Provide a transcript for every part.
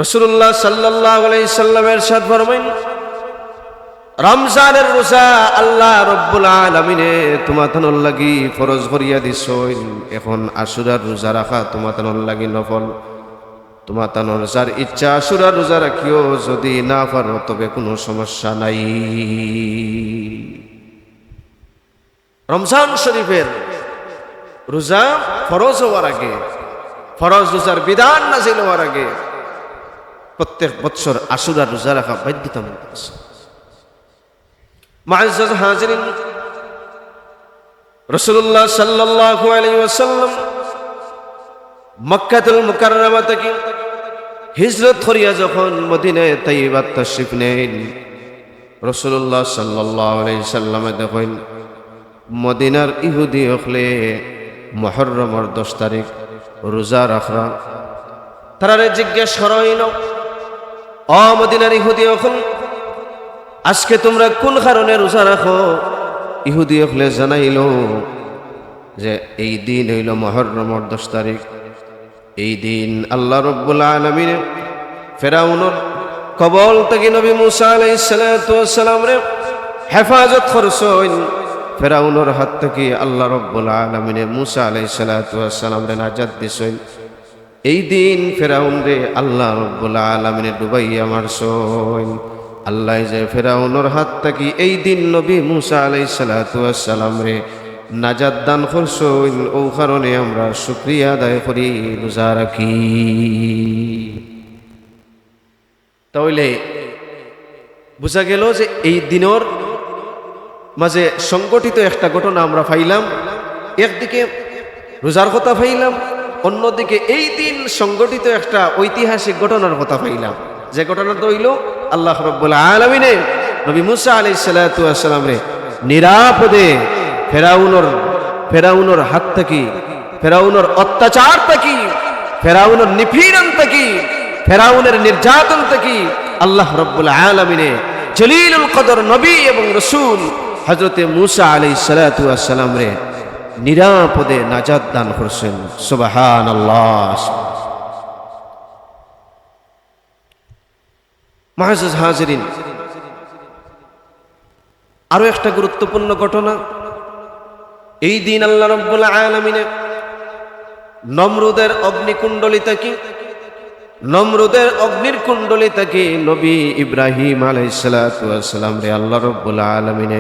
রাসূলুল্লাহ সাল্লাল্লাহু আলাইহি সাল্লামের ইরশাদ ফরমাইন, রমজানের রোজা আল্লাহ রব্বুল আলামিনে তোমাতানোর লাগি ফরজ করিয়া দিছইন। এখন আশুরার রোজা রাখা তোমাতানোর লাগি নফল। তোমাতানোর যার ইচ্ছা আশুরার রোজা রাখিও, যদি না পারো তবে কোনো সমস্যা নাই। রমজান শরীফের রোজা ফরজ হওয়ার আগে, ফরজ রোজার বিধান নাযিল হওয়ার আগে প্রত্যেক বছর আশুরার রোজা রাখা বাধ্যতামূলক আছে। মুআজ্জাজ হাজিরিন, রাসূলুল্লাহ সাল্লাল্লাহু আলাইহি ওয়াসাল্লাম মক্কাতুল মুকাররমা থেকে হিজরত করিয়া যখন মদিনায়ে তাইয়্যিবা তাশরিফ নেন, রাসূলুল্লাহ সাল্লাল্লাহু আলাইহি সাল্লামে দেখেন মদিনার ইহুদি হলে মুহররমের 10 তারিখ রোজা রাখরা। তারারে জিজ্ঞেস করা হইল, ও মদিনার ইহুদি হল, আজকে তোমরা কোন কারণে রোজা রাখো? ইহুদি হলে জানাইল যে এই দিন হইল মুহররমের 10 তারিখ। এই দিন আল্লাহ রব্বুল আলামিন ফেরাউনের কবল থেকে নবী মুসা আলাইহিস সালাতু ওয়াস সালাম রে হেফাজত করছেন। ফেরাউনের হাত থেকে আল্লাহ রব্বুল আলামিন মুসা আলাইহিস সালাতু ওয়াস সালাম রে নাজাত দিছেন। এই দিন ফেরাউন রে আল্লাহ রব্বুল আলামিন ডুবাইয়া মারছেন। আল্লাহ যে ফেরাউনের হাত থেকে এই দিন নবী মুসা আলাইহিস সালাতু ওয়াস সালাম রে নাজাত দান করছেন। ও কারণে আমরা শুকরিয়া আদায় করি, রোজা রাখি। তাহলে বোঝা গেল যে এই দিনের মাঝে সংগঠিত একটা ঘটনা আমরা পাইলাম। একদিকে রোজার কথা পাইলাম, অন্যদিকে এই দিন সংগঠিত একটা ঐতিহাসিক ঘটনার কথা পাইলাম। যে ঘটনাটা হইল আল্লাহ রাব্বুল আলামিন নবী মুসা আলাইহিস সালাতু ওয়াস সালাম রে নিরাপদে ফেরাউনের হাত থেকে, ফেরাউনের অত্যাচার থেকে, ফেরাউনের নিপীড়ন থেকে, ফেরাউনের নির্যাতন থেকে আল্লাহ রাব্বুল আলামিন জলিলুল কদর নবী এবং রাসূল হযরতে মুসা আলাইহিস সালাতু ওয়াস সালাম রে নিরাপদে নাজাত দান করছেন। সুবহানাল্লাহ। মুআজ্জাজ হাজিরিন, আরো একটা গুরুত্বপূর্ণ ঘটনা। এই দিন আল্লাহ রাব্বুল আলামিন নমরুদের অগ্নিকুণ্ডলী থেকে, নমরুদের অগ্নির কুণ্ডলী থেকে নবী ইব্রাহিম আলাইহিস সালাতু ওয়াস সালাম রে আল্লাহ রাব্বুল আলামিন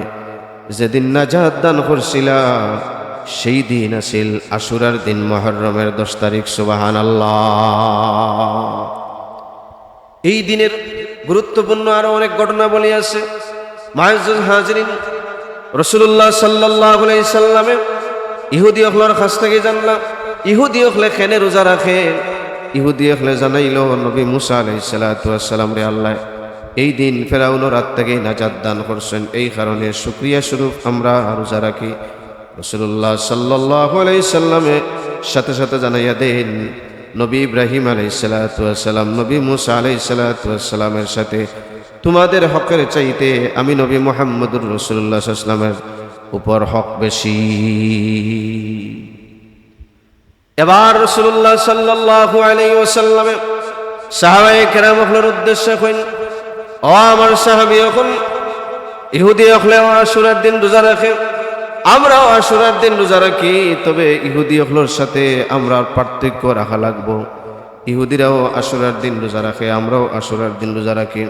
যেদিন নাজাত দান করছিলা, সেই দিন আছিল আশুরার দিন, মুহররমের 10 তারিখ। সুবহানাল্লাহ। এই দিনের গুরুত্বপূর্ণ আরো অনেক ঘটনা বলি আছে। মুআজ্জাজ হাজিরিন, রাসূলুল্লাহ সাল্লাল্লাহু আলাইহি সাল্লামে ইহুদি হলর কাছ থেকে জানলাম ইহুদি হলে কেন রোজা রাখে। ইহুদি হলে জানাইল নবী মুসা আলাইহিস সালাতু ওয়াস সালাম রে আল্লাহ এই দিন ফেরাউনের হাত থেকে নাজাত দান করছেন, এই কারণে শুকরিয়া স্বরূপ আমরা রোজা রাখি। রাসূলুল্লাহ সাল্লাল্লাহু আলাইহি সাল্লামে সাথে সাথে জানাইয়া দেন নবী ইব্রাহিম আলাইহিস সালাতু ওয়াস সালাম নবী মুসা আলাইহিস সালাতু ওয়াস সালামের সাথে তোমাদের হকের চাইতে আমি নবী মুহাম্মদুর রাসূলুল্লাহ সাল্লাল্লাহু আলাইহি ওয়াসাল্লামের উপর হক বেশি। এবার রাসূলুল্লাহ সাল্লাল্লাহু আলাইহি ওয়াসাল্লাম সাহাবায়ে কেরামদের উদ্দেশ্যে কইন, ও আমার সাহাবী, এখন ইহুদি হলে আশুরার দিন রোজা রাখে, আমরাও আশুরার দিন রোজা রাখি। তবে ইহুদি হলোর সাথে আমরা পার্থক্য রাখা লাগবো। ইহুদিরাও আশুরার দিন রোজা রাখে, আমরাও আশুরার দিন রোজা রাখি।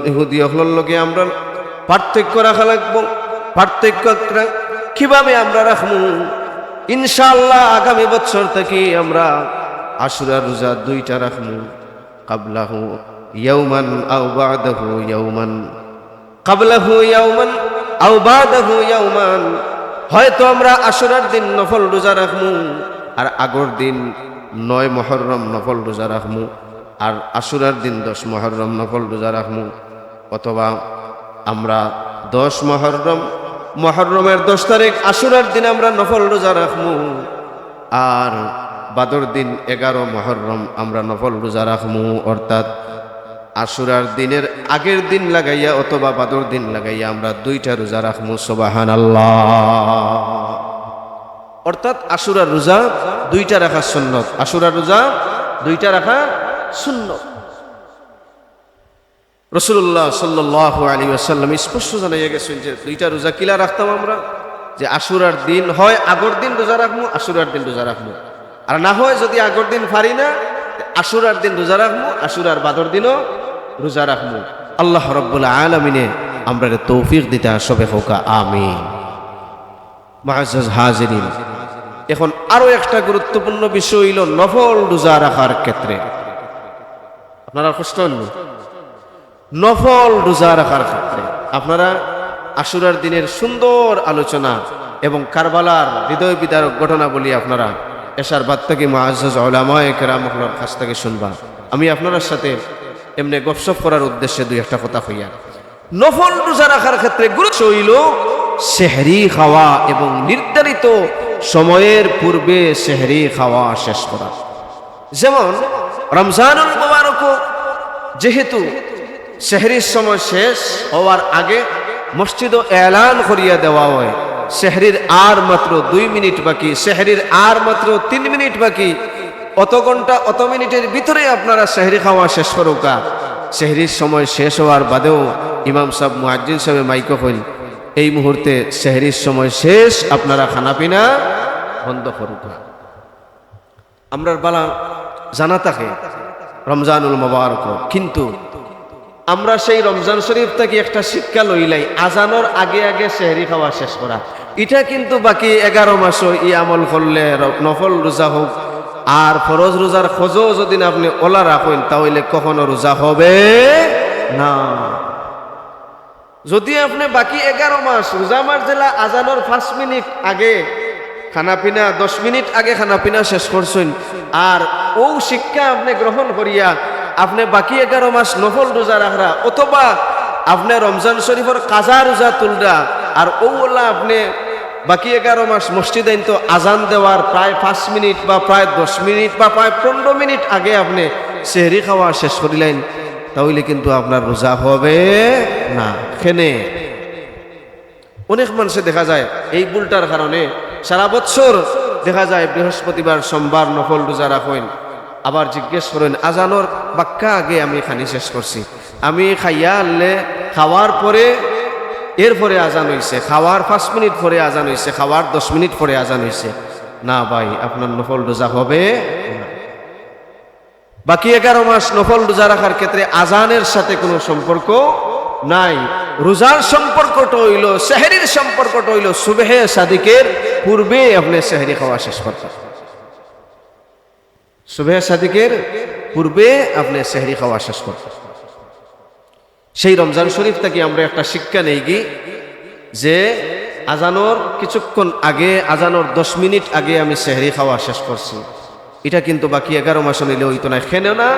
ইহুদি হলোর লগে আমরা পার্থক্য রাখা লাগবো। পার্থক্য কিভাবে আমরা রাখবো? ইনশাআল্লাহ আগামী বছর থেকে আমরা আশুরার রোজা 2টা রাখবো। কাবলাহু ইয়াওমান আও বাদাহু ইয়াওমান, কাবলাহু ইয়াওমান আও বাদাহু ইয়াওমান। হয়তো আমরা আশুরার দিন নফল রোজা রাখবো, আর আগর দিন 9 মুহররম নফল রোজা রাখবো, আর আশুরার দিন 10 মুহররম নফল রোজা রাখবো। অথবা আমরা 10 মুহররম, মুহররমের 10 তারিখ আশুরার দিন আমরা নফল রোজা রাখবো, আর বাদর দিন 11 মুহররম আমরা নফল রোজা রাখবো। অর্থাৎ আশুরার দিনের আগের দিন লাগাইয়া অথবা বাদর দিন লাগাইয়া আমরা 2টা রোজা রাখবো। সুবহানাল্লাহ। অর্থাৎ আশুরার রোজা 2টা রাখা সুন্নত, আশুরার রোজা 2টা রাখা সুন্নত। রাসূলুল্লাহ সাল্লাল্লাহু আলাইহি ওয়াসাল্লাম স্পষ্ট জানাইয়া গেছেন যে দুইটা রোজা কিলা রাখতাম আমরা, যে আশুরার দিন হয় আগর দিন রোজা রাখবো, আশুরার দিন রোজা রাখবো, আর না হয় যদি আগর দিন পারি না আশুরার দিন রোজা রাখবো, আশুরার বাদর দিনও রোজা রাখবো। আল্লাহ রাব্বুল আলামিনে আমরা তৌফিক দিতে সবে হোকা আমিন। মুআজ্জাজ হাজিরিন, এখন আরো একটা গুরুত্বপূর্ণ বিষয় হইল নফল রোজা রাখার ক্ষেত্রে। আপনারা কষ্ট হন, নফল রোজা রাখার ক্ষেত্রে আপনারা আশুরার দিনের সুন্দর আলোচনা এবং কারবালার হৃদয় বিদারক ঘটনাবলী আপনারা এশার বাদ থেকে মুআজ্জাজ উলামায়ে কেরামের কাছ থেকে শুনবা। আমি আপনার সাথে এমনি গপসপ করার উদ্দেশ্যে দুই একটা কথা হইয়া, নফল রোজা রাখার ক্ষেত্রে গুরুত্ব হইল সেহরি খাওয়া এবং নির্ধারিত সময়ের পূর্বে সেহরি খাওয়া শেষ করা। যেমন রমজানুল মুবারক যেহেতু সেহরির সময় শেষ হওয়ার আগে মসজিদও এলান করিয়া দেওয়া হয় সেহরির আর মাত্র 2 মিনিট বাকি, সেহরির আর মাত্র 3 মিনিট বাকি, অত ঘন্টা অত মিনিটের ভিতরে আপনারা সেহরি খাওয়া শেষ করুকা। সেহরির সময় শেষ হওয়ার বাদেও ইমাম সাহেব মুয়াজ্জিন সাহেব মাইকো কইল এই মুহূর্তে সেহরির সময় শেষ, আপনারা খানা পিনা বন্ধ করুকা। আমরার বালা জানা থাকে রমজানুল মুবারক, কিন্তু আমরা সেই রমজান শরীফ থেকে একটা শিক্ষা লইলাই আজানোর আগে আগে সেহরি খাওয়া শেষ করা। এটা কিন্তু বাকি 11 মাসও ই আমল করলে নফল রোজা হোক আর ফরজ রোজার খোঁজও যদি না আপনি ওলা রাখেন তাহলে কখনো রোজা হবে না। যদি আপনি বাকি 11 মাস রোজা মাস জেলা আজানোর 5 মিনিট আগে খানাপিনা 10 মিনিট আগে খানাপিনা শেষ করছেন আর ও শিক্ষা আপনি গ্রহণ করিয়া আপনি বাকি 11 মাস নফল রোজা রাখরা, অথবা আপনি রমজান শরীফের কাজা রোজা তুলরা আর ওলা আপনি বাকি 11 মাস মসজিদে তো আজান দেওয়ার প্রায় 5 মিনিট বা প্রায় 10 মিনিট বা প্রায় 15 মিনিট আগে আপনি সেহরি খাওয়া শেষ করিলেন, তাহলে কিন্তু আপনার রোজা হবে না। খেনে অনেক মানুষে দেখা যায় এই ভুলটার কারণে সারা বছর দেখা যায় বৃহস্পতিবার সোমবার নফল রোজা রাখেন, আবার জিজ্ঞেস করেন আজানোর বাক্কা আগে আমি খানি শেষ করছি, আমি খাইয়া আনলে খাওয়ার পরে এরপরে আজান হইছে, খাওয়ার 5 মিনিট পরে আজান হইছে, খাওয়ার 10 মিনিট পরে আজান হইছে। না ভাই, আপনার নফল রোজা হবে না। বাকি 11 মাস নফল রোজা রাখার ক্ষেত্রে আজানের সাথে কোনো সম্পর্ক নাই। রোজার সম্পর্কটা হইল, সেহরির সম্পর্কটা হইল সুবহে সাদিকের পূর্বে আপনি সেহরি খাওয়া শেষ করতে, সুবহে সাদিকের পূর্বে আপনি সেহরি খাওয়া শেষ করতে। সেই রমজান শরীফ থেকে আমরা একটা শিক্ষা নেই কি যে আজানোর কিছুক্ষণ আগে, আজানোর 10 মিনিট আগে আমি সেহরি খাওয়া শেষ করছি, এটা কিন্তু বাকি 11 মাস নিলে হইতো না। খেনেও না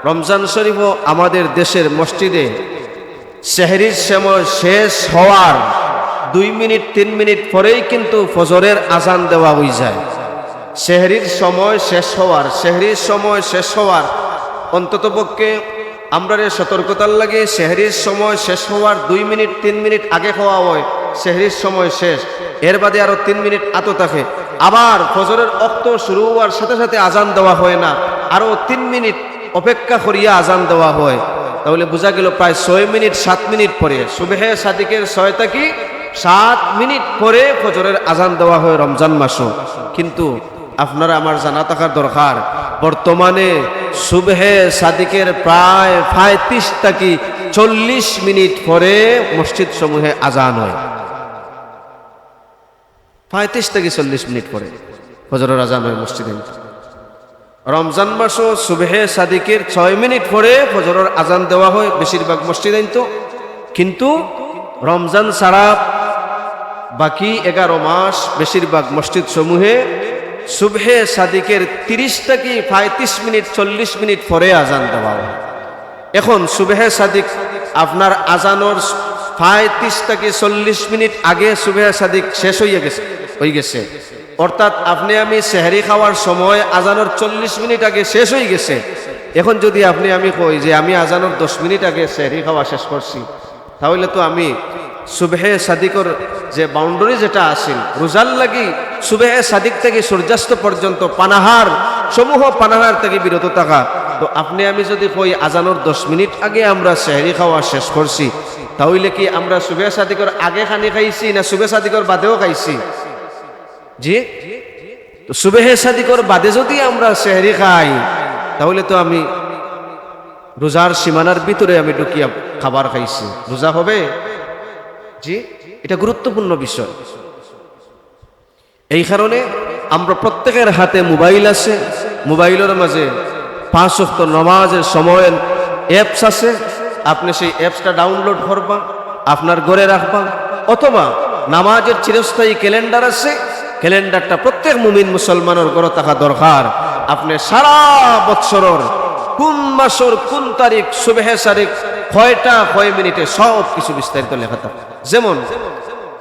রমজান শরীফও আমাদের দেশের মসজিদে সেহরির সময় শেষ হওয়ার 2 মিনিট 3 মিনিট পরেই কিন্তু ফজরের আজান দেওয়া হয়ে যায়। সেহরির সময় শেষ হওয়ার, সেহরির সময় শেষ হওয়ার অন্ততপক্ষে আমরা সতর্কতার লাগে সেহরির সময় শেষ হওয়ার 2 মিনিট 3 মিনিট আগে খাওয়া হয়, সেহরির সময় শেষ, এর বাদে আরো 3 মিনিট আতো থাকে। আবার ফজরের ওয়াক্ত শুরু হওয়ার সাথে সাথে আজান দেওয়া হয় না, আরো 3 মিনিট অপেক্ষা করিয়া আজান দেওয়া হয়। তাহলে বোঝা গেল প্রায় 6 মিনিট 7 মিনিট পরে, সুবহে সাদিকের 6 থেকে 7 মিনিট পরে ফজরের আজান দেওয়া হয় রমজান মাসও। কিন্তু আপনারা আমার জানা থাকার দরকার, বর্তমানে সুবহে সাদিকের প্রায় 35 থেকে 40 মিনিট পরে মসজিদ সমূহে আজান হয়। 35 থেকে 40 মিনিট পরে ফজরের আজান হয় মসজিদে। রমজান মাসও সুবহে সাদিকের 6 মিনিট পরে ফজরের আজান দেওয়া হয় বেশিরভাগ মসজিদে। কিন্তু রমজান ছাড়া বাকি 11 মাস বেশিরভাগ মসজিদ সমূহে সুবহে সাদিকের 30 থেকে 35 মিনিট 40 মিনিট পরে আজান দেওয়া হয়। এখন সুবহে সাদিক আপনার আজানোর 35 থেকে 40 মিনিট আগে সুবহে সাদিক শেষ হয়ে গেছে, অর্থাৎ আপনি আমি সেহরি খাওয়ার সময় আজানোর 40 মিনিট আগে শেষ হয়ে গেছে। এখন যদি আপনি আমি কই যে আমি আজানোর 10 মিনিট আগে সেহরি খাওয়া শেষ করছি, তাহলে তো আমি সুবহে সাদিকর যে বাউন্ডারি যেটা আছে রোজার লাগি সুবেহে সাদিক থেকে সূর্যাস্ত পর্যন্ত পানাহার সমূহ পানাহার থেকে বিরত থাকা। তো আপনি আমি যদি কই আজানোর 10 মিনিট আগে আমরা সেহরি খাওয়া শেষ করছি, তাহলে কি আমরা সুবেহে সাদিকর আগে খানি খাইছি না সুবেহে সাদিকর বাদেও খাইছি? জি, তো সুবেহে সাদিকর বাদে যদি আমরা সেহরি খাই, তাহলে তো আমি রোজার সীমানার ভিতরে আমি ঢুকিয়া খাবার খাইছি, রোজা হবে? জি, এটা গুরুত্বপূর্ণ বিষয়। এই কারণে আমরা প্রত্যেকের হাতে মোবাইল আছে, মোবাইলের মাঝে 5 ওয়াক্ত নামাজের সময়ের অ্যাপস আছে, আপনি সেই অ্যাপসটা ডাউনলোড করবা, আপনার ঘরে রাখবা, অথবা নামাজের চিরস্থায়ী ক্যালেন্ডার আছে, ক্যালেন্ডারটা প্রত্যেক মুমিন মুসলমানের ঘরে থাকা দরকার। আপনি সারা বৎসরের কোন মাসের কোন তারিখ সুবহে সাদিক কয়টা কয় মিনিটে সব কিছু বিস্তারিত লেখা থাকে। যেমন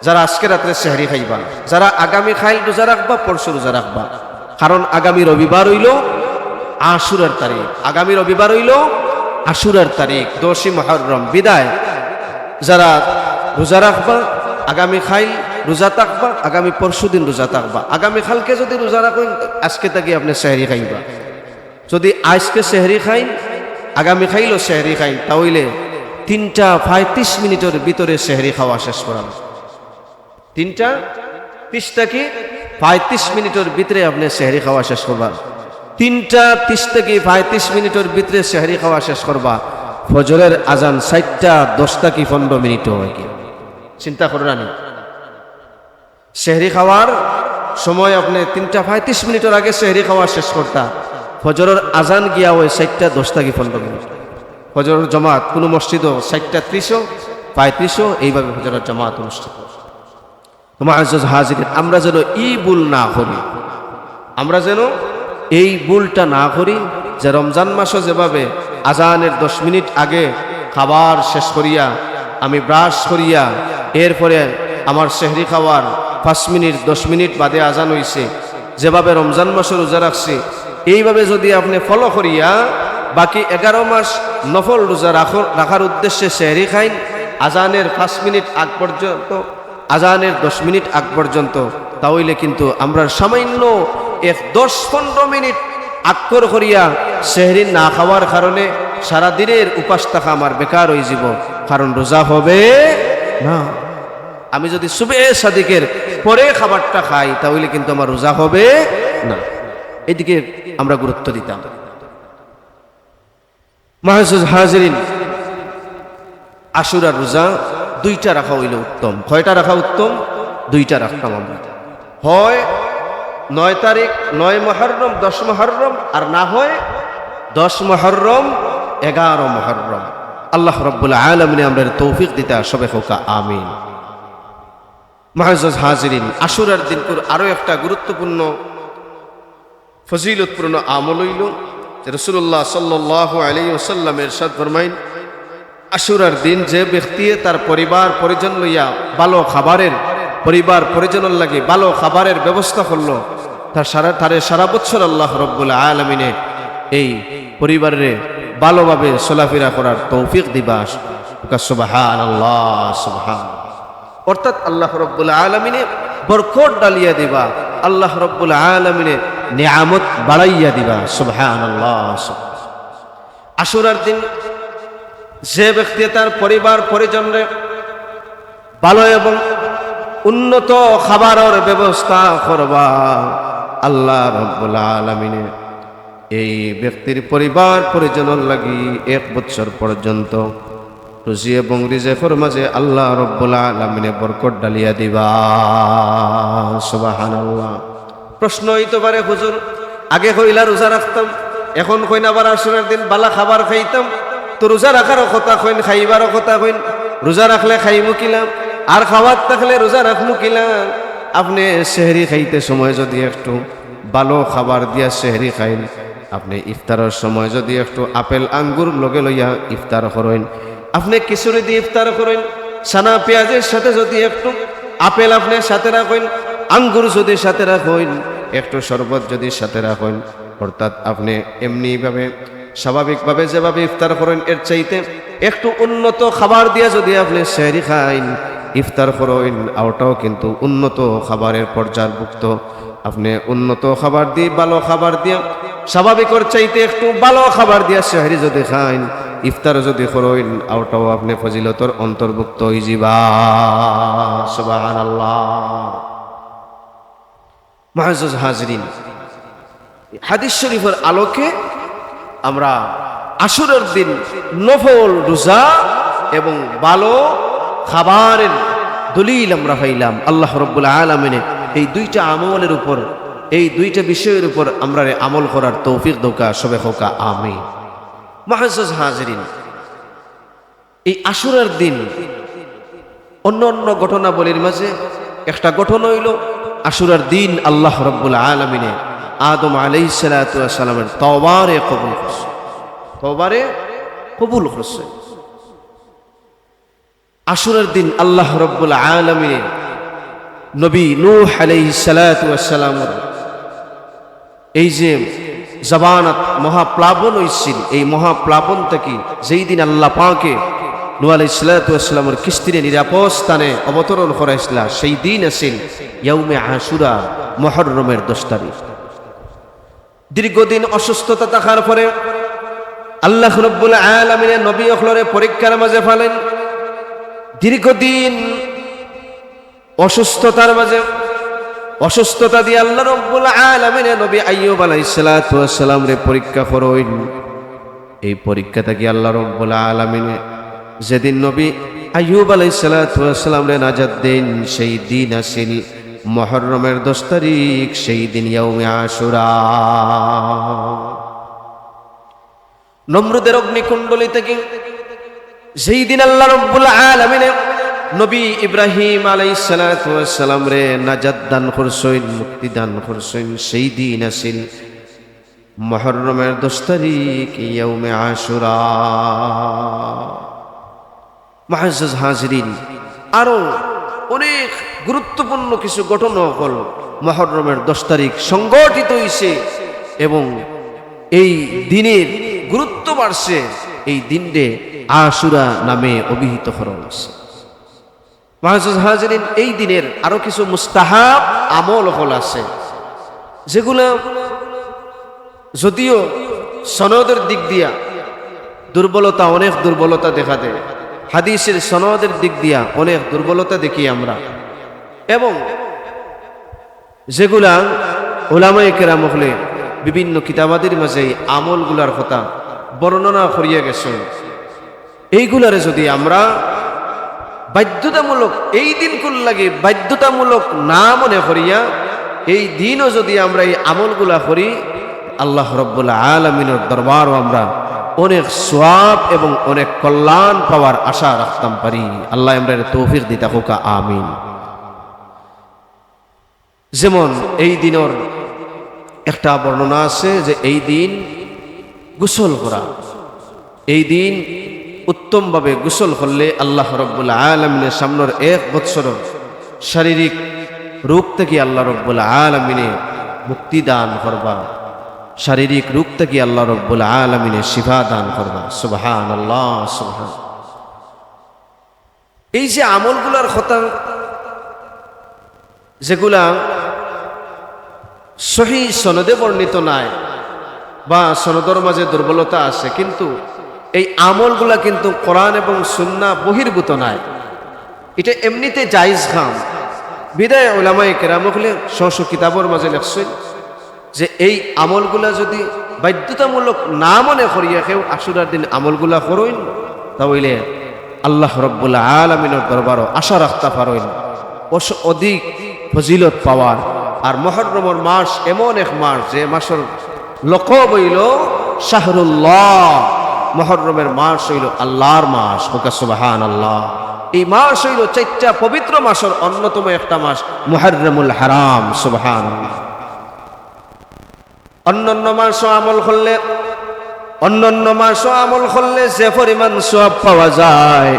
যারা আজকে রাত্রে সেহরি খাইবা, যারা আগামী খাইল রোজা রাখবা, পরশু রোজা রাখবা, কারণ আগামী রবিবার হইল আশুরার তারিখ, আগামী রবিবার হইল আশুরার তারিখ, 10ই মুহররম বিদায়। যারা রোজা রাখবা, আগামী খাইল রোজা থাকবা, আগামী পরশু দিন রোজা থাকবা। আগামী খালকে যদি রোজা রাখেন, আজকে থেকে আপনি সেহরি খাইবা। যদি আজকে সেহরি খাইন, আগামী খাইলও সেহরি খাইন, তাহলে 3:35 মিনিটের ভিতরে সেহরি খাওয়া শেষ করানো। 3:30 থেকে 35 মিনিটের ভিতরে আপনি সেহরি খাওয়া শেষ করবা। 3:30 থেকে 35 মিনিটের ভিতরে সেহরি খাওয়া শেষ করবা। ফজরের আজান 4:10 থেকে 15 মিনিট হয় কি? চিন্তা করেন, সেহরি খাওয়ার সময় আপনি 3:35 মিনিটের আগে সেহরি খাওয়া শেষ করতা, ফজরের আজান গিয়া ওই 4:10 থেকে 15 মিনিট। ফজরের জামাত কোনো মসজিদও 4:30, 35 এইভাবে ফজরের জামাত অনুষ্ঠিত। মুআজ্জাজ হাজিরিন, আমরা যেন এই ভুল না করি, আমরা যেন এই ভুলটা না করি যে রমজান মাসে যেভাবে আজানের 10 মিনিট আগে খাবার শেষ করিয়া আমি ব্রাশ করিয়া এরপরে আমার সেহরি খাওয়ার 5 মিনিট 10 মিনিট বাদে আজান হইছে, যেভাবে রমজান মাসে রোজা রাখছি, এইভাবে যদি আপনি ফলো করিয়া বাকি 11 মাস নফল রোজা রাখার উদ্দেশ্যে সেহরি খাইন, আজানের 5 মিনিট আগ পর্যন্ত, আজানের 10 মিনিট আগ পর্যন্ত, তাহলে কিন্তু আমরা সামান্য 10-15 মিনিট আকর করিয়া সেহরি না খাওয়ার কারণে সারা দিনের উপাস থাকা আমার বেকার হয়ে যাব, কারণ রোজা হবে না। আমি যদি সুবহে সাদিকের পরে খাবারটা খাই, তাহলে কিন্তু আমার রোজা হবে না। এদিকে আমরা গুরুত্ব দিতাম। মুআজ্জাজ হাজিরিন, আশুরার রোজা 2টা রাখা হইলে উত্তম। কয়টা রাখা উত্তম? 2টা রাখতাম আমরা। হয় 9 তারিখ 9 মুহররম 10 মুহররম, আর না হয় 10 মুহররম 11 মুহররম। আল্লাহ রাব্বুল আলামিন আমাদের তৌফিক দিতে সবে হোক আমিন। মুআজ্জাজ হাজিরিন, আশুরার দিন আরো একটা গুরুত্বপূর্ণ ফজিলতপূর্ণ আমল হইল যে রাসূলুল্লাহ সাল্লাল্লাহু আলাইহি ওয়াসাল্লাম ইরশাদ ফরমাইন, আশুরার দিন যে ব্যক্তি তার পরিবার পরিজন লইয়া ভালো খাবারের, পরিবার পরিজনের লাগে ভালো খাবারের ব্যবস্থা করলো, তার সারা বছর আল্লাহ রাব্বুল আলামিনে এই পরিবারে ভালোভাবে চলাফেরা করার তৌফিক দিবা। সুবহানাল্লাহ, সুবহানাল্লাহ। অর্থাৎ আল্লাহ রাব্বুল আলামিনে বরকত ডালিয়া দিবা, আল্লাহ রাব্বুল আলামিনে নিয়ামত বাড়াইয়া দিবা। সুবহানাল্লাহ। আশুরার দিন যে ব্যক্তি তার পরিবার পরিজনরে ভালো এবং উন্নত খাবারের ব্যবস্থা করবা, আল্লাহ রাব্বুল আলামিনে এই ব্যক্তির পরিবার পরিজনের লাগি 1 বছর পর্যন্ত রুজি এবং রিজেকের মাঝে আল্লাহ রাব্বুল আলামিনে বরকত ডালিয়া দিবা। সুবহানাল্লাহ। প্রশ্ন হইতে পারে, হুজুর আগে কইলা রোজা রাখতাম, এখন কইন আবার আশুরার দিন বালা খাবার খাইতাম, তো রোজা রাখারও কথা কইন, খাইবারও কথা কইন, রোজা রাখলে খাইমু কিলাম আর খাওয়ার থাকলে রোজা রাখমু কিলাম? আপনি সেহরি খাইতে সময় যদি একটু ভালো খাবার দিয়া সেহরি খাইন, আপনি ইফতারের সময় যদি একটু আপেল আঙ্গুর লগে লইয়া ইফতার করেন, আপনি খিচুড়ি দিয়ে ইফতার করেন, সানা পেঁয়াজের সাথে যদি একটু আপেল আপনি সাথে রাখেন, আঙ্গুর যদি সাথে রাখেন, একটু শরবত যদি সাথে রাখেন, অর্থাৎ আপনি এমনিভাবে স্বাভাবিকভাবে যেভাবে ইফতার করেন এর চাইতে একটু উন্নত খাবার দিয়ে যদি আপনি সেহরি খাইন, ইফতার করইন ওটাও কিন্তু উন্নত খাবারের পর্যায়ভুক্ত। আপনি উন্নত খাবার দিয়ে ভালো খাবার দিয়ে স্বাভাবিকর চাইতে একটু ভালো খাবার দিয়া সেহরি যদি খাইন ইফতার যদি করইন ওটাও আপনি ফজিলতর অন্তর্ভুক্ত হইজিবা। সুবহানাল্লাহ। মুআজ্জাজ হাজরিন, হাদিস শরীফের আলোকে আমরা আশুরার দিন নফল রোজা এবং ভালো খাবারের দলিল আমরা পাইলাম। আল্লাহ রাব্বুল আলামিনের এই দুইটা আমলের উপর, এই দুইটা বিষয়ের উপর আমরা আমল করার তৌফিক দৌকা সবে হোকা আমিন। মুআজ্জাজ হাজরিন, এই আশুরার দিন অন্য অন্য ঘটনাবলীর মাঝে একটা ঘটনা হইল আশুরার দিন আল্লাহ রাব্বুল আলামিনে আদম আলাইহিস সালাতু ওয়াস সালামের তওবারে কবুল করছে, তওবারে কবুল করছে। আশুরার দিন আল্লাহ রাব্বুল আলামিন নবী নূহ আলাইহিস সালাতু ওয়াস সালামের এই যে জাবানাত মহাপ্লাবন হইছিল, এই মহাপ্লাবন থেকে যেই দিন আল্লাহ পাকে নূহ আলাইহিস সালাতু ওয়াস সালামের কিস্তিরে নিরাপদ স্থানে অবতরণ করাইছিলা, সেই দিন আছিল ইয়াউমে আশুরা, মুহররমের 10 তারিখ। দীর্ঘদিন অসুস্থতা থাকার পরে আল্লাহ রাব্বুল আলামিন নবী অখলরে পরীক্ষার মাঝে ফেলেন। দীর্ঘদিন অসুস্থতার মাঝে, অসুস্থতা দিয়ে আল্লাহ রাব্বুল আলামিন নবী আইয়ুব আলাইহিস সালাতু ওয়াস সালাম রে পরীক্ষা করইন। এই পরীক্ষা থেকে আল্লাহ রাব্বুল আলামিন যেদিন নবী আইয়ুব আলাইহিস সালাতু ওয়াস সালাম রে নাজাত দেন সেই দিন আসিল মুহররমের 10 তারিখ, সেই দিন ইয়াউমে আশুরা। নমরুদের অগ্নিকুণ্ডলী থেকে যেই দিন আল্লাহ রাব্বুল আলামিন নবী ইব্রাহিম আলাইহিস সালাতু ওয়াস সালাম রে নাজাত দান করছেন, মুক্তি দান করছেন, সেই দিন আসিল মুহররমের 10 তারিখ, ইয়াউমে আশুরা। মুআজ্জাজ হাজরিন, আরো অনেক গুরুত্বপূর্ণ কিছু ঘটনা হল মুহররমের 10 তারিখ সংগঠিত হইছে এবং এই দিনের গুরুত্ব বাড়ছে। এই দিনকে আশুরা নামে অভিহিত করা হয়েছে। মুআজ্জাজ হাজরিন, এই দিনের আরো কিছু মুস্তাহাব আমল হল আছে যেগুলো যদিও সনদের দিক দিয়া দুর্বলতা, অনেক দুর্বলতা দেখা দেয়, হাদিসের সনদের দিক দিয়া অনেক দুর্বলতা দেখি আমরা, এবং যেগুলা উলামায়ে কেরাম হলে বিভিন্ন কিতাবাদের মাঝে আমলগুলার কথা বর্ণনা করিয়া গেছেন। এইগুলারে যদি আমরা বাধ্যতামূলক এই দিন কোন লাগে বাধ্যতামূলক না মনে করিয়া এই দিনও যদি আমরা এই আমলগুলা করি আল্লাহ রাব্বুল আলামিনের দরবারও আমরা অনেক সওয়াব এবং অনেক কল্যাণ পাওয়ার আশা রাখতাম পারি। আল্লাহ আমাদের তৌফিক দিতা হোক, আমিন। যেমন এই দিনের একটা বর্ণনা আছে যে এই দিন গোসল করা, এই দিন উত্তমভাবে গোসল করলে আল্লাহ রাব্বুল আলামিনের সামনের 1 বছরের শারীরিক রোগ থেকে আল্লাহ রাব্বুল আলামিনে মুক্তি দান করবা, শারীরিক রোগ থেকে আল্লাহ রাব্বুল আলামিনে শিফা দান করবা। সুবহানাল্লাহ, সুবহান। এই যে আমলগুলার কথা যেগুলা সহিহ সনদে বর্ণিত নাই বা সনদের মাঝে দুর্বলতা আছে, কিন্তু এই আমলগুলা কিন্তু কোরআন এবং সুন্নাহ বহির্ভূত নাই, এটা এমনিতে জায়েজ কাম। বিদায় উলামায়ে কেরাম হলে স্ব কিতাবের মাঝে লেখছেন যে এই আমলগুলা যদি বাধ্যতামূলক না মনে করিয়া কেউ আশুরার দিন আমলগুলা করইন তাহলে আল্লাহ রাব্বুল আলামিনের দরবারও আশা রাখতে পারেন অধিক ফজিলত পাওয়ার। আর মুহররমের মাস এমন এক মাস যে মাসের লকব হইল শাহরুল্লাহ, মুহররমের মাস হইল আল্লাহর মাস। সুবহানাল্লাহ। এই মাস হইল 4টা পবিত্র মাসের অন্যতম একটা মাস, মুহররমুল হারাম। সুবহানাল্লাহ। অন্যান্য মাসও আমল করলে যে পরিমাণ সওয়াব পাওয়া যায়,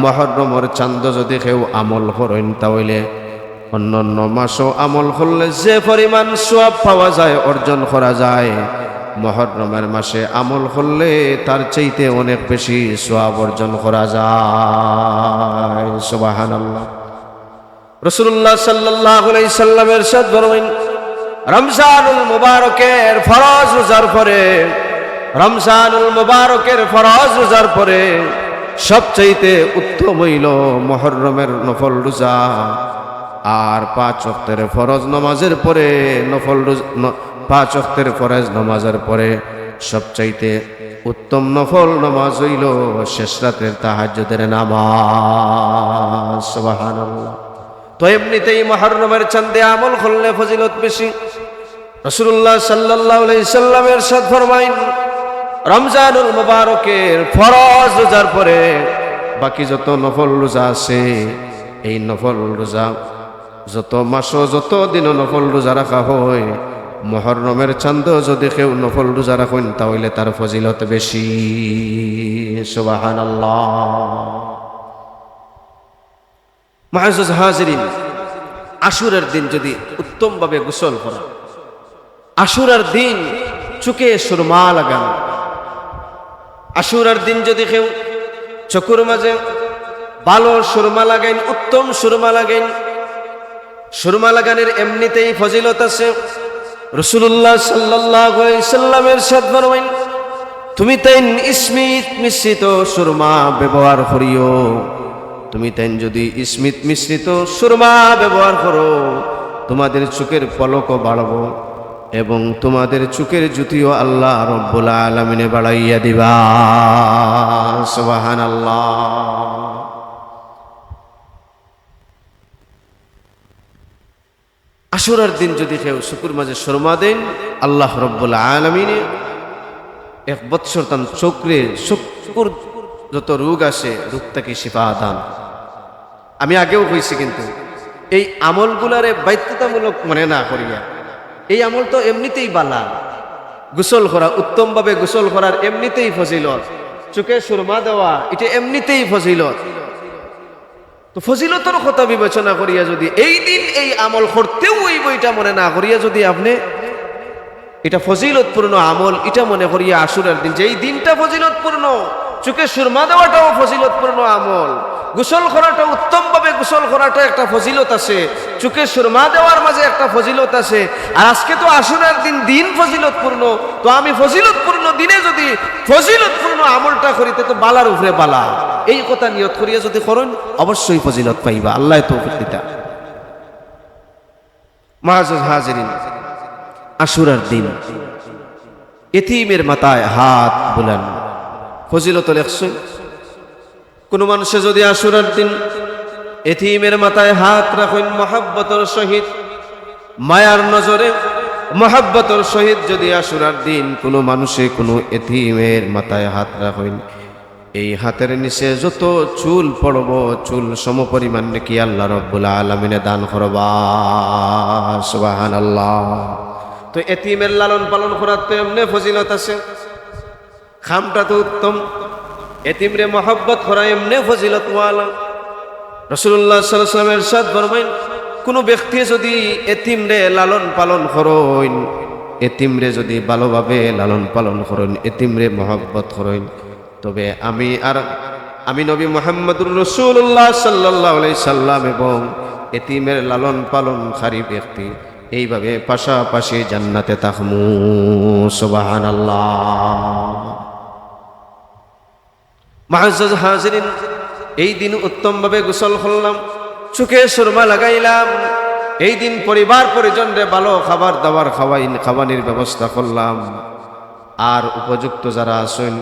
মুহররমের চাঁদ যদি কেউ আমল করেন তাহলে অন্যান্য মাসও আমল করলে যে পরিমাণ সওয়াব পাওয়া যায়, অর্জন করা যায়, মুহররমের মাসে আমল করলে তার চাইতে অনেক বেশি সওয়াব অর্জন করা যায়। সুবহানাল্লাহ। রাসূলুল্লাহ সাল্লাল্লাহু আলাইহি সাল্লামের ইরশাদ ফরমাইন, রমজানুল মুবারকের ফরজ রোজার পরে, রমজানুল মুবারকের ফরজ রোজার পরে সবচাইতে উত্তম হইল মুহররমের নফল রোজা। আর 5 ওয়াক্তের ফরজ নামাজের পরে নফল রোজা, 5 ওয়াক্তের ফরজ নামাজের পরে সবচাইতে উত্তম নফল নামাজ হইল শেষ রাতের তাহাজ্জুদের নামাজ। সুবহানাল্লাহ। তো এমনিতেই মুহররমের চাঁদে আমল করলে ফজিলত বেশি। রাসূলুল্লাহ সাল্লাল্লাহু আলাইহি সাল্লামের ইরশাদ ফরমাইন, রমজানুল মুবারকের ফরজ রোজার পরে বাকি যত নফল রোজা আছে, এই নফল রোজা যত মাস যত দিন নফল রোজা রাখা হয়, মুহররমের চাঁদ যদি কেউ নফল রোজা রাখেন তাহলে তার ফজিলত বেশি। সুবহানাল্লাহ। মুআজ্জাজ হাজিরিন, আশুরার দিন যদি উত্তমভাবে গোসল করা, আশুরার দিন চোখে সুরমা লাগান, আশুরার দিন যদি কেউ চোখের মাঝে ভালো সুরমা লাগাইন, উত্তম সুরমা লাগাইন, সুরমা লাগানোর এমনিতেই ফজিলত আছে। রাসূলুল্লাহ সাল্লাল্লাহু আলাইহি সাল্লামের ইরশাদ ফরমাইন, তুমি তাইন ইসমিত মিশ্রিত সুরমা ব্যবহার করিও, তুমি তাইন যদি ইসমিত মিশ্রিত সুরমা ব্যবহার করো তোমাদের চোখের পলকও বাড়াবো এবং তোমাদের চোখের জ্যোতিও আল্লাহ রব্বুল আলামিনে বাড়াইয়া দিবা। সুবহানাল্লাহ। আশুরার দিন যদি কেউ চোখের মাঝে সুরমা দেন, আল্লাহ রব্বুল আলামিনে 1 বৎসর তার চোখের যত রোগ আছে রোগ থেকে শিফা দান। আমি আগেও কইছি, কিন্তু এই আমলগুলারে বাধ্যতামূলক মনে না করিয়া, এই আমল তো এমনিতেই বালা, গোসল করা, উত্তমভাবে গোসল করার এমনিতেই ফজিলত, চোখে সুরমা দেওয়া এটা এমনিতেই ফজিলত। তো ফজিলতের কথা বিবেচনা করিয়া যদি এই দিন এই আমল করতেও ওই বইটা মনে না করিয়া যদি আপনি এটা ফজিলতপূর্ণ আমল এটা মনে করিয়া আশুরার দিন, যে এই দিনটা ফজিলতপূর্ণ, চোখে সুরমা দেওয়াটাও ফজিলতপূর্ণ আমল, গোসল করাটা উত্তমভাবে গোসল করাটা একটা ফজিলত আছে, চোখে সুরমা দেওয়ার মাঝে একটা ফজিলত আছে। আর আজকে তো আশুরার দিন, দিন ফজিলতপূর্ণ, তো আমি ফজিলতপূর্ণ দিনে যদি ফজিলতপূর্ণ আমলটা করিতে তো বালার উপরে বালা, এই কথা নিয়ত করিয়া যদি করেন অবশ্যই ফজিলত পাইবা। আল্লাহ তৌফিক দিতা। মুআজ্জাজ হাজিরিন, আশুরার দিন এতিমের মাথায় হাত বুলান, ফজিলত লেখছে। কোন মানুষে যদি আশুরার দিন এতিমের মাথায় হাত রাখেন মহব্বতের সহিত, মায়ার নজরে মহব্বতের সহিত যদি আশুরার দিন কোনো মানুষে কোনো এতিমের মাথায় হাত রাখেন, এই হাতের নিচে যত চুল পড়ব চুল সমপরিমাণ নাকি আল্লাহ রব্বুল আলামিনে দান করবা। সুবহানাল্লাহ। তো এতিমের লালন পালন করার তো এমনি ফজিলত আছে, খামটা তো উত্তম, এতিমরে মহব্বত করা এমনি ফজিলত ওয়ালা। রাসূলুল্লাহ সাল্লাল্লাহু আলাইহি ওয়াসাল্লাম ইরশাদ ফরমাইন, কোন ব্যক্তি যদি এতিমরে লালন পালন করেন, এতিমরে যদি ভালোভাবে লালন পালন করেন, এতিমরে মহব্বত করেন, তবে আমি নবী মুহাম্মদুর রাসূলুল্লাহ সাল্লাল্লাহু আলাইহি সাল্লাম এবং এতিমের লালন পালনকারী ব্যক্তি এইভাবে পাশাপাশি জান্নাতে থাকমু। সুবহানাল্লাহ। মুআজ্জাজ হাজিরিন, এই দিন উত্তমভাবে গোসল করলাম, চোখে সুরমা লাগাইলাম, এই দিন পরিবার পরিজনরে ভালো খাবার দাবার খাওয়ানির ব্যবস্থা করলাম। আর উপযুক্ত যারা আছেন,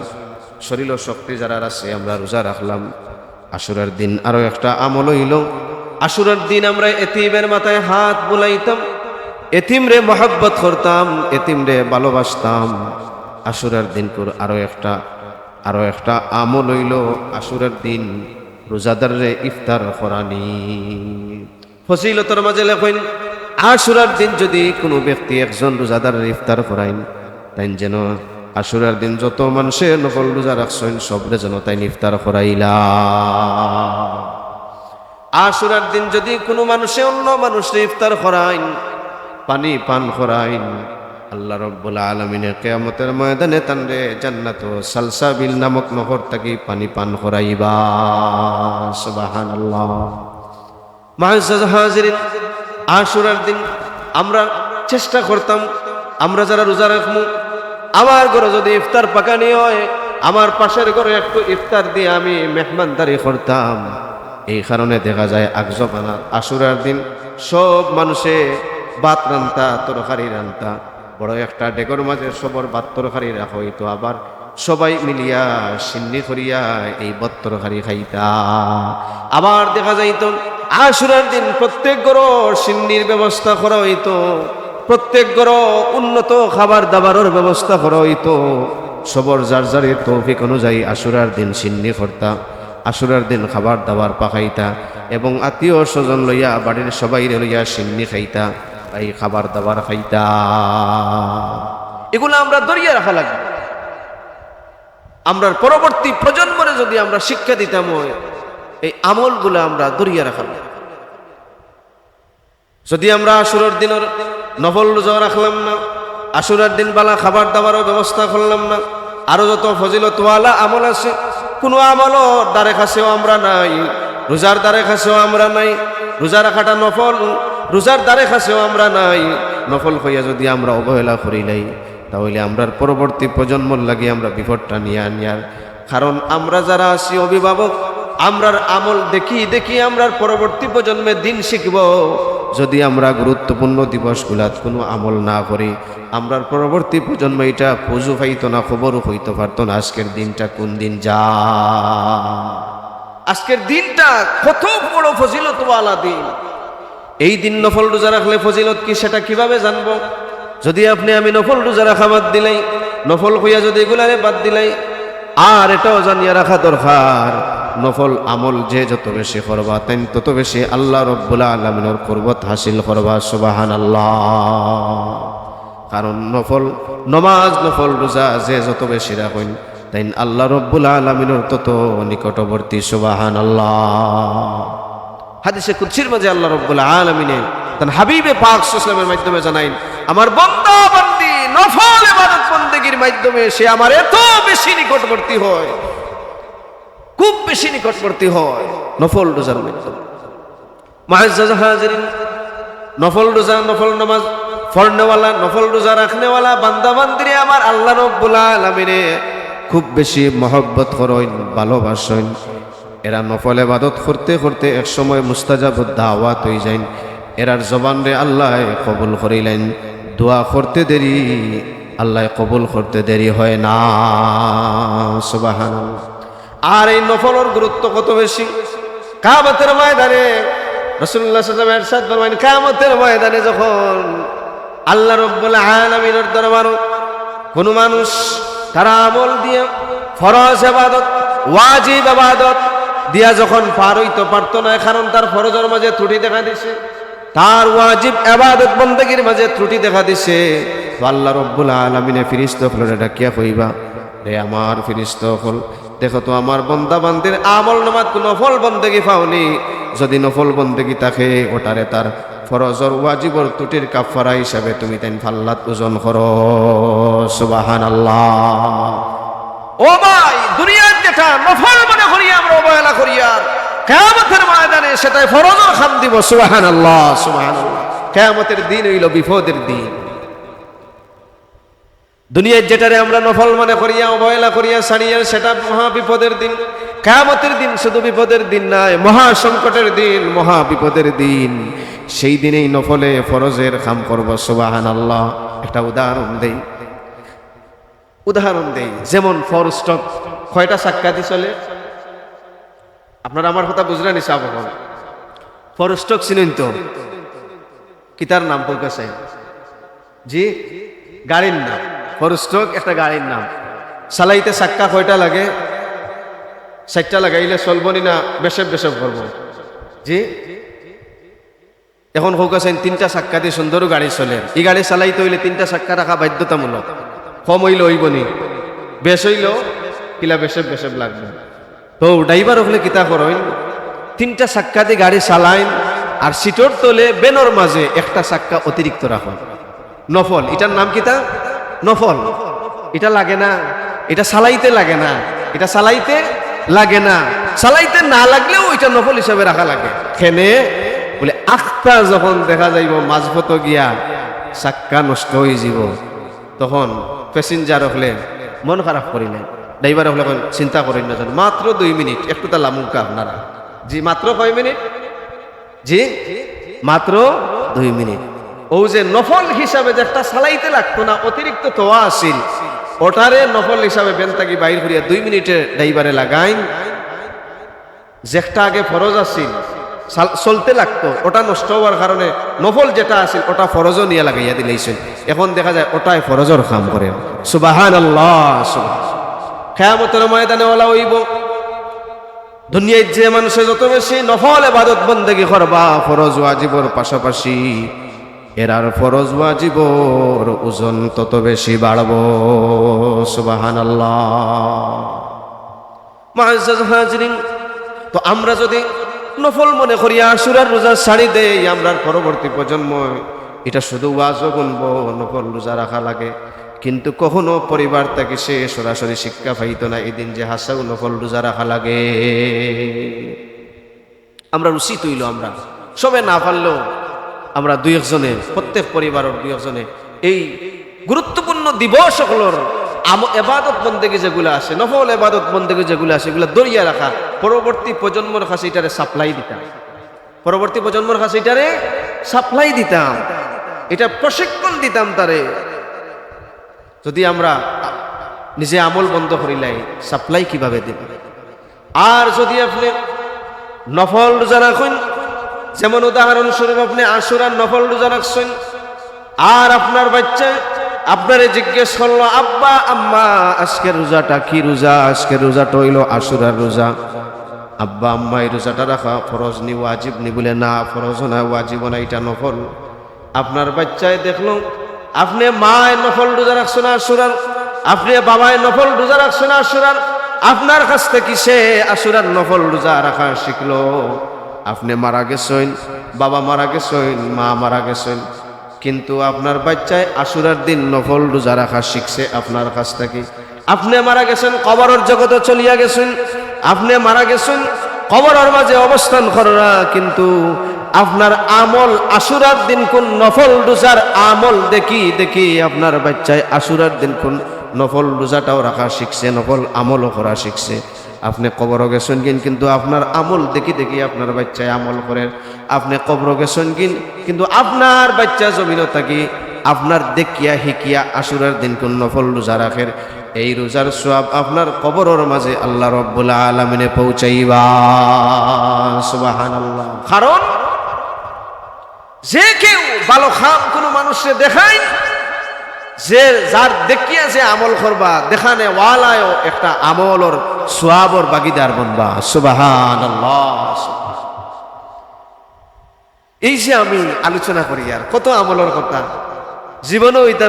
শরীর শক্তি যারা আছে, আমরা রোজা রাখলাম। আশুরার দিন আরো একটা আমল হইল, আশুরার দিন আমরা এতিমের মাথায় হাত বুলাইতাম, এতিমরে মহব্বত করতাম, এতিমরে ভালোবাসতাম। আশুরার দিন আরো একটা আমল হইল, আশুরার দিন রোজাদাররে ইফতার করানি। ফজিলতের মাঝে লেখেন, আশুরার দিন যদি কোনো ব্যক্তি একজন রোজাদারের ইফতার করাইন, তাই যেন আশুরার দিন যত মানুষের নফল রোজা রাখছেন সবরে যেন তাই ইফতার করাইলা। আশুরার দিন যদি কোনো মানুষে অন্য মানুষের ইফতার করাইন, পানি পান করাইন, আল্লাহ রাব্বুল আলামিনের কিয়ামতের ময়দানে তানরে জান্নাত সালসাবিল নামক নহর থেকে পানি পান করাইবা। সুবহানাল্লাহ। মুআজ্জাজ হাজিরিন, আশুরার দিন আমরা চেষ্টা করতাম, আমরা যারা রোজা রাখবো, আমার ঘরে যদি ইফতার পাকানি হয়, আমার পাশের ঘরে একটু ইফতার দিয়ে আমি মেহমানদারি করতাম। এই কারণে দেখা যায় আগজবানা আশুরার দিন সব মানুষে ভাত রান্তা তরকারি রান্তা, বড় একটা ডেগর মাঝে সবর ভাত তরকারি রাখা হইতো, আবার সবাই মিলিয়া সিন্নি করিয়া এই ভাত তরকারি খাইতা। আবার দেখা যাইতো আশুরার দিন প্রত্যেক ঘর সিন্নির ব্যবস্থা করা হইতো, প্রত্যেক ঘর উন্নত খাবার দাবারের ব্যবস্থা করা হইতো। সবর যার যারের তৌফিক অনুযায়ী আশুরার দিন সিন্নি করতা, আশুরার দিন খাবার দাবার পাকাইতা এবং আত্মীয় স্বজন লইয়া বাড়ির সবাই লইয়া সিন্নি খাইতা, এই খাবার দাবার খাইতা। এগুলো আমরা দরিয়া রাখা লাগবে। আমরা পরবর্তী প্রজন্মরে যদি আমরা শিক্ষা দিতাম, এই আমলগুলো আমরা দরিয়া রাখা লাগবে। যদি আমরা আশুরার দিনের নফল রোজা রাখলাম না, আশুরার দিন বালা খাবার দাবারও ব্যবস্থা করলাম না, আরো যত ফজিলতওয়ালা আমল আছে কোনো আমলও দ্বারে কাছেও আমরা নাই, রোজার দ্বারে কাছেও আমরা নাই, রোজা রাখাটা নফল, রোজার দ্বারে কাছেও আমরা নাই, নফল হইয়া যদি আমরা অবহেলা করিলাই, তাহলে আমরার পরবর্তী প্রজন্মর লাগি আমরা বিপদটা নিয়ে আনিয়ার। কারণ আমরা যারা আছি অভিভাবক, আমরার আমল দেখি দেখি আমরার পরবর্তী প্রজন্মে দিন শিখব। যদি আমরা গুরুত্বপূর্ণ দিবসগুলাত কোনো আমল না করি, আমরার পরবর্তী প্রজন্ম এটা খোঁজও পাইতো না, খবরও হইতে পারতো না আজকের দিনটা কোন দিন যা। আজকের দিনটা কত বড় ফজিলতওয়ালা দিন। এই দিন নফল রোজা রাখলে ফজিলত কি সেটা কিভাবে জানবো? যদি আপনি আমি নফল রোজা রাখা বাদ দিলাই, নফল হইয়া যদি এগুলারে বাদ দিলাই, আর এটাও জানিয়ে রাখা দরকার নফল আমল যে যত বেশি করবা তাই তত বেশি আল্লাহ রব্বুল আলামিনের কুরবত হাসিল করবা। সুবহানাল্লাহ। কারণ নফল নমাজ নফল রোজা যে যত বেশি রাখেন তাই আল্লাহ রব্বুল আলামিনের তত নিকটবর্তী। সুবহানাল্লাহ। হাদিসে কুদসির মাঝে আল্লাহ রব্বুল আলামিনে তার হাবিবে পাক সাল্লাল্লাহু আলাইহি ওয়াসাল্লামের মাধ্যমে জানাইন, আমার বান্দা বান্দি নফল ইবাদত বন্দেগীর মাধ্যমে সে আমার এত বেশি নিকটবর্তী হয়, খুব বেশি নিকটবর্তী হয় নফল রোজার মাধ্যমে। মুআজ্জাজ হাজিরিন, নফল রোজা নফল নামাজ পড়নেওয়ালা নফল রোজা রাখনেওয়ালা বান্দা বান্দিরে আমার আল্লাহ রব্বুল আলামিনে খুব বেশি মহব্বত করেন, ভালোবাসেন। এরা নফল ইবাদত করতে করতে এক সময় মুস্তাজাবুদ দাওয়াত হয়ে যায়। এরার জবান রে আল্লাহ কবুল করিলেন, দোয়া করতে দেরি আল্লাহ কবুল করতে দেরি হয় না। সুবহানাল্লাহ। আর এই নফলের গুরুত্ব কত বেশি। কিয়ামতের ময়দানে রাসূলুল্লাহ সাল্লাল্লাহু আলাইহি ওয়াসাল্লাম ইরশাদ ফরমান, কিয়ামতের ময়দানে যখন আল্লাহ রাব্বুল আলামিনের দরবারে কোন মানুষ তারা আমল দিয়ে ফরজ ইবাদত ওয়াজিব ইবাদত দিয়া যখন পার হইতে পারতো না, কারণ তার ফরজের মাঝে ত্রুটি দেখা দিছে, তার ওয়াজিব ইবাদত বন্দেগীর মাঝে ত্রুটি দেখা দিছে, তো আল্লাহ রাব্বুল আলামিনে ফেরেশতাগুলোরে ডাকিয়া কইবা, রে আমার ফেরেশতাগুল, দেখো তো আমার বান্দা বান্দির আমল নামাত নফল বন্দেগী পাওনি, যদি নফল বন্দেগী থাকে ওটারে তার ফরজর ওয়াজিবর ত্রুটির কাফারা হিসাবে তুমি তাই ফাল্লাত ওজন করো। সুবহানাল্লাহ। ও ভাই, দুনিয়ার যেটা নফল মনে করি আমরা অবহেলা করি, আর কিয়ামতের ময়দানে সেটাই ফরজর খাম দিব। সুবহানাল্লাহ সুবহানাল্লাহ। কিয়ামতের দিন হইল বিপদের দিন। দুনিয়ার যেটারে আমরা নফল মনে করিয়া অবহেলা করিয়া ছাড়িয়া সেটা মহা বিপদের দিন। কিয়ামতের দিন শুধু বিপদের দিন নয়, মহা সংকটের দিন, মহা বিপদের দিন। সেই দিনেই নফলে ফরজের কাম করব। সুবহানাল্লাহ। একটা উদাহরণ দেই, যেমন ফর স্টক কয়টা সাক্ষাতি চলে? আপনারা আমার কথা বুঝলেন? হিসাব ফর স্টক চিনেন তো? কিতার নাম বলতেছে? জি, গাড়ির নাম। ফর স্টক একটা গাড়ির নাম। চালাইতে চাক্কা কয়টা লাগে? 60টা লাগাইলে চলবনি না বেসব বেসব করব? জি, এখন হোক আছেন 3টা চাক্কা দিয়ে সুন্দর গাড়ি চলে। এই গাড়ি চালাইতে হইলে 3টা চাক্কা রাখা বাধ্যতামূলক। কম হইলে হইবনি, বেশ হইলেও কিলা বেসব বেসব লাগবে। তো ড্রাইভার হলে কিতা করেন, 3টা চাক্কা দিয়ে গাড়ি চালাইন আর সিটর তলে বেনর মাঝে একটা চাক্কা অতিরিক্ত রাখেন। নফল, এটার নাম কিতা? নফল। এটা লাগে না, এটা সালাইতে লাগে না, এটা সালাইতে লাগে না, সালাইতে না লাগলেও ওইটা নফল হিসাবে রাখা লাগে। খেনে বলে আখটা যখন দেখা যাইব মাঝপথ গিয়া চাক্কা নষ্ট হয়ে যাব, তখন প্যাসেঞ্জার হলে মন খারাপ করিলেন, ড্রাইভার হলে চিন্তা করেন না, জান মাত্র 2 মিনিট একটু তা লামুকা আপনারা। জি মাত্র কয় মিনিট? জি মাত্র 2 মিনিট। ও যে নফল হিসাবে যে একটা সালাইতে লাগতো না, অতিরিক্ত তোয়া আসিল, ওটারে নফল হিসাবে বেনতাকি বাইর করিয়া 2 মিনিটে ড্রাইভারে লাগাইন। যেটা আগে ফরজ আসিল চলতে লাগতো, ওটা নষ্ট হওয়ার কারণে নফল যেটা আসিল ওটা ফরজও নিয়ে লাগাইয়া দিলেইছেন। এখন দেখা যায় ওটাই ফরজর কাম করে। সুবহানাল্লাহ। কিয়ামতের ময়দানে ওলা হইব, দুনিয়ায় যে মানুষে যত বেশি নফল ইবাদত বন্দেগী করবা ফরজ ওয়াজিবর পাশাপাশি, এরার ফরজ ওয়াজিবর ওজন তত বেশি বাড়বো। সুবহানাল্লাহ। মুআজ্জাজ হাজিরিন, তো আমরা যদি নফল মনে করি আশুরার রোজা ছাড়ি দেই, আমরার পরবর্তী প্রজন্ম এটা শুধু ওয়াজও গুনবো, নফল রোজা রাখা লাগে, কিন্তু কখনো পরিবার থেকে সে সরাসরি শিক্ষা পাইতো না এই দিন যে হাসাও নফল রোজা রাখা লাগে। আমরা উচিত হইল আমরা সবে না পারলেও আমরা 2-1 প্রত্যেক পরিবারের 2-1 এই গুরুত্বপূর্ণ দিবস সকলের এবাদত বন্দেগী যেগুলো আছে, নফল এবাদত বন্দেগী যেগুলো আছে, এগুলো দরিয়া রাখা, পরবর্তী প্রজন্মের কাছে এটারে সাপ্লাই দিতাম, পরবর্তী প্রজন্মের কাছে এটারে সাপ্লাই দিতাম, এটা প্রশিক্ষণ দিতাম তারে। যদি আমরা নিজে আমল বন্ধ করিলাই সাপ্লাই কিভাবে দিব? আর যদি আপনি নফল রোজা রাখেন, যেমন উদাহরণস্বরূপ আপনি আশুরার নফল রোজা রাখছেন, আর আপনার বাচ্চা আপনারে জিজ্ঞেস করলো, আব্বা আম্মা আজকের রোজাটা কি রোজা? আজকের রোজাটা হইল আশুরার রোজা। আব্বা আম্মা এই রোজাটা রাখা ফরজ নি ওয়াজিব নি? বলে না, ফরজ না ওয়াজিব না, এটা নফল। আপনার বাচ্চায় দেখলো আপনি মায় নফল রোজা রাখছো না আশুরার, আপনি বাবায় নফল রোজা রাখছো না আশুরার, আপনার কাছ থেকে সে আশুরার নফল রোজা রাখা শিখলো। আপনি মারা গেছেন, বাবা মারা গেছেন, মা মারা গেছেন, কিন্তু আপনার বাচ্চায় আশুরার দিন নফল রোজা রাখা শিখছে আপনার কাছ থেকে। আপনি মারা গেছেন, কবরের জগতে চলিয়া গেছেন, আপনি মারা গেছেন, কবরের মাঝে অবস্থান করা, কিন্তু আপনার আমল আশুরার দিন কোন নফল রোজার আমল দেখি দেখি আপনার বাচ্চায় আশুরার দিন কোন নফল রোজাটাও রাখা শিখছে, নফল আমলও করা শিখছে। আপনি কবর গেছেন কিন্তু আপনার আমল দেখি দেখি আপনার বাচ্চায় আমল করেন। আপনি কবর গেছেন কিন্তু আপনার বাচ্চা জমিন থাকি আপনার দেখিয়া হিকিয়া আশুরার দিন কোন নফল রোজা রাখেন। এই রোজার সওয়াব আপনার কবরের মাঝে আল্লাহ রাব্বুল আলামিনে পৌঁছাইবা। সুবহানাল্লাহ। কারণ যে কেউ ভালো খাম কোনো মানুষে দেখায়, যে যার দেখিয়া যে আমল করবা দেখানে ওয়ালায়ও একটা আমলর সওয়াবর ভাগীদার বনবা। সুবহানাল্লাহ। এই যে আমি আলোচনা করি আর কত আমলের কথা, জীবনেও এটা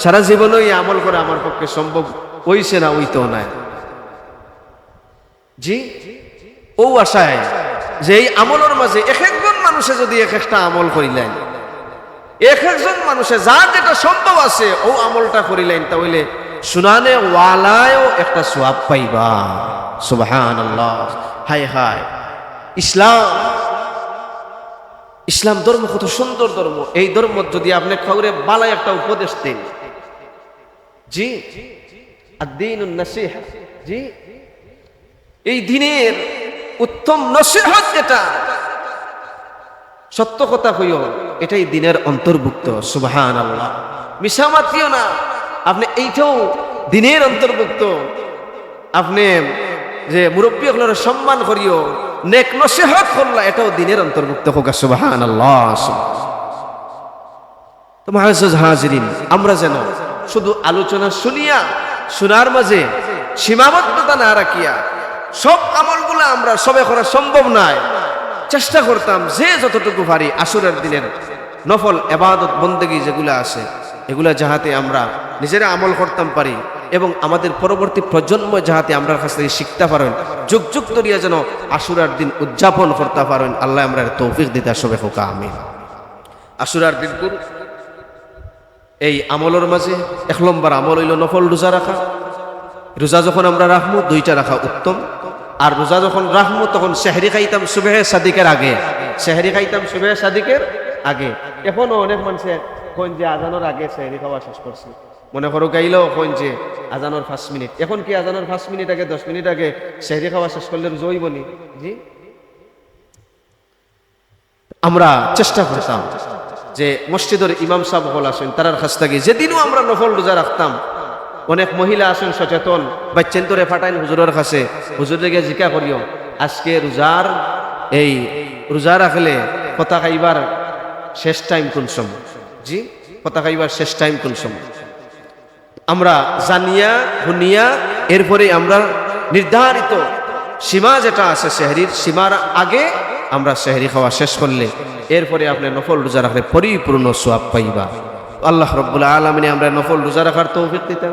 সারা জীবনেও এই আমল করা আমার পক্ষে সম্ভব হইছে না, হইতেও নাই। জি ও আশায় যে এই আমলের মাঝে এক একজন মানুষে যদি এক একটা আমল করিলেন, এক একজন মানুষে যার যেটা সম্ভব আছে ও আমলটা করিলেন, তাহলে শুনানে ওয়ালায়ও একটা সওয়াব পাইবা। সুবহানাল্লাহ। হায় হায়, ইসলাম ধর্ম কত সুন্দর ধর্ম। এই ধর্ম যদি আপনি কাউরে বালাই একটা উপদেশ দেন, জি আদ-দীনুন নাসিহা, জি এই দিনের উত্তম নসিহত যেটা, সত্য কথা হইও, এটাই দিনের অন্তর্ভুক্ত। সুবহানাল্লাহ। মিশামাতিও না, আপনি এইটাও দিনের অন্তর্ভুক্ত। আপনি যে মুরব্বী হলের সম্মান করিও, নেক নসিহত করলা, এটাও দিনের অন্তর্ভুক্ত হোক। সুবহানাল্লাহ। তো মুআজ্জাজ হাজিরিন, আমরা যেন শুধু আলোচনা শুনিয়া শোনার মাঝে সীমাবদ্ধতা না রাখিয়া সব আমলগুলা আমরা সবে করা সম্ভব নয়, চেষ্টা করতাম যে যতটুকু পারি আশুরার দিনের নফল ইবাদত বন্দেগী যেগুলো আছে এগুলা যাহাতে আমরা নিজেরা আমল করতাম পারি এবং আমাদের পরবর্তী প্রজন্ম যাহাতে আমরা কাছ থেকে শিখতে পারেন, যুগ যুগ ধরিয়া যেন আশুরার দিন উদযাপন করতে পারেন। আল্লাহ আমরা তৌফিক দিতে সবে হোক, আমিন। আশুরার দিন এই আমলের মাঝে 1 নম্বর আমল হইল নফল রোজা রাখা। রোজা যখন আমরা রাখবো 2টা রাখা উত্তম। আর রোজা যখন রাখবো তখন সেহরি খাইতাম সুবহে সাদিকের আগে, সেহরি খাইতাম সুবহে সাদিকের আগে। এখনো অনেক মানুষে কোন যে আজানোর আগে সেহরি খাওয়া শেষ করছে, মনে করো গাইলেও কোন যে আজানোর 5 মিনিট, এখন কি আজানোর 5 মিনিট আগে 10 মিনিট আগে সেহরি খাওয়া শেষ করলে রোজা হইবনি? জি, আমরা চেষ্টা করতাম যে মসজিদের ইমাম সাহেব হল আসেন তার কাছ থেকে যেদিনও আমরা নফল রোজা রাখতাম, অনেক মহিলা আসেন সচেতন, বাচ্চেন তোরে ফাটাইন হুজুরের কাছে, হুজুর থেকে জিজ্ঞা করিও আজকে রোজার এই রোজা রাখলে কথা খাইবার শেষ টাইম কোন সময়? জি, কথা খাইবার শেষ টাইম কোন সময়? আমরা জানিয়া শুনিয়া এরপরে আমরা নির্ধারিত সীমা যেটা আছে সেহরির সীমার আগে আমরা সেহরি খাওয়া শেষ করলে এরপরে আপনি নফল রোজা রাখলে পরিপূর্ণ সওয়াব পাইবা। আল্লাহ রাব্বুল আলামিন আমরা নফল রোজা রাখার তৌফিক দিতেন।